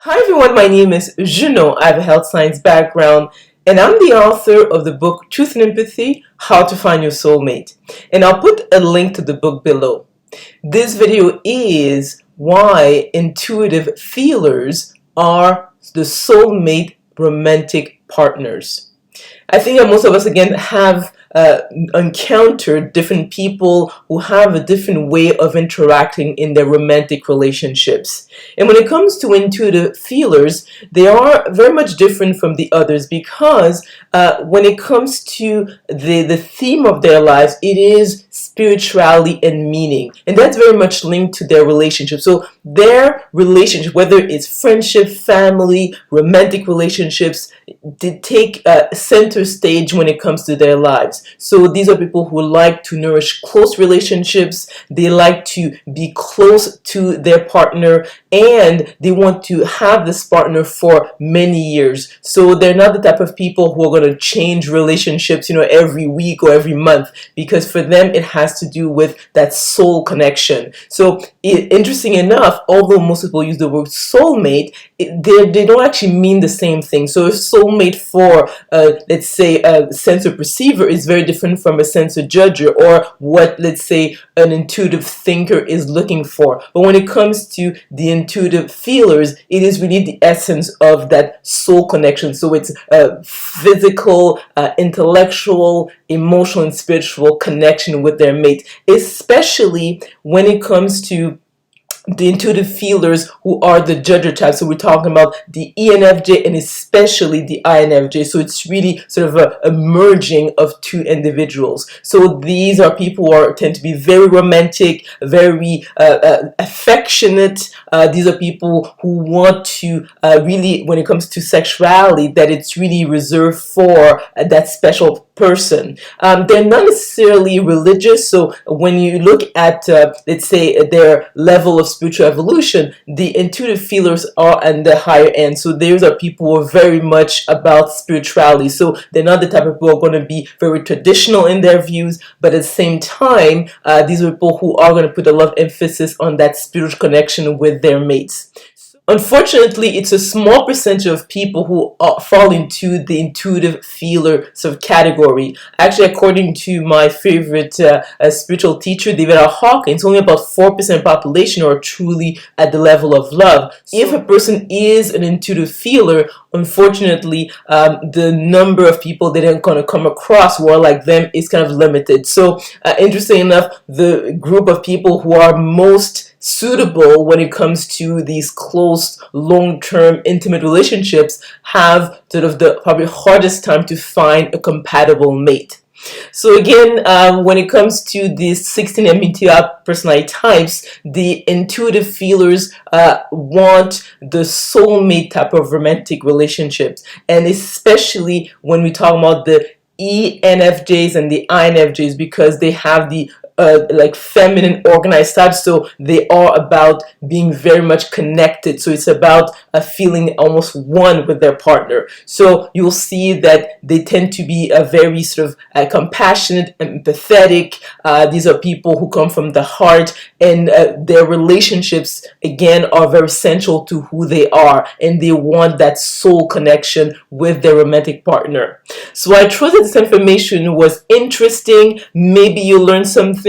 Hi everyone, my name is Junon. I have a health science background and I'm the author of the book Truth and Empathy, How to Find Your Soulmate. And I'll put a link to the book below. This video is why intuitive feelers are the soulmate romantic partners. I think that most of us again have encountered different people who have a different way of interacting in their romantic relationships. And when it comes to intuitive feelers, they are very much different from the others because when it comes to the theme of their lives, it is spirituality and meaning. And that's very much linked to their relationship. So their relationship, whether it's friendship, family, romantic relationships, they take center stage when it comes to their lives. So these are people who like to nourish close relationships, they like to be close to their partner, and they want to have this partner for many years. So they're not the type of people who are going to change relationships, every week or every month, because for them it has to do with that soul connection. So interesting enough, although most people use the word soulmate, they don't actually mean the same thing. So if soulmate for let's say a sensor perceiver is very different from a sensor judger, or what, let's say, an intuitive thinker is looking for. But when it comes to the intuitive feelers, it is really the essence of that soul connection. So it's physical, intellectual, emotional, and spiritual connection with their mate, especially when it comes to the intuitive feelers who are the judger type. So we're talking about the ENFJ and especially the INFJ. So it's really sort of a merging of two individuals. So these are people who tend to be very romantic, very affectionate. These are people who want to really, when it comes to sexuality, that it's really reserved for that special person. They're not necessarily religious. So when you look at, let's say, their level of spiritual evolution, the intuitive feelers are on the higher end. So those are people who are very much about spirituality. So they're not the type of people who are going to be very traditional in their views, but at the same time, these are people who are going to put a lot of emphasis on that spiritual connection with their mates. Unfortunately, it's a small percentage of people who fall into the intuitive feeler sort of category. Actually, according to my favorite spiritual teacher, David R. Hawkins, only about 4% of population are truly at the level of love. So if a person is an intuitive feeler, unfortunately, the number of people that they're going to come across who are like them is kind of limited. So, interesting enough, the group of people who are most suitable when it comes to these close, long-term, intimate relationships have sort of the probably hardest time to find a compatible mate. So again, when it comes to these 16 MBTI personality types, the intuitive feelers want the soulmate type of romantic relationships, and especially when we talk about the ENFJs and the INFJs, because they have the like feminine organized types, so they are about being very much connected. So it's about feeling almost one with their partner. So you'll see that they tend to be a very sort of compassionate and empathetic. These are people who come from the heart, and their relationships again are very central to who they are, and they want that soul connection with their romantic partner. So I trust that this information was interesting. Maybe you learned something.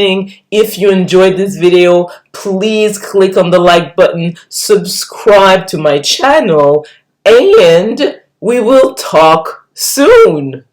If you enjoyed this video, please click on the like button, subscribe to my channel, and we will talk soon.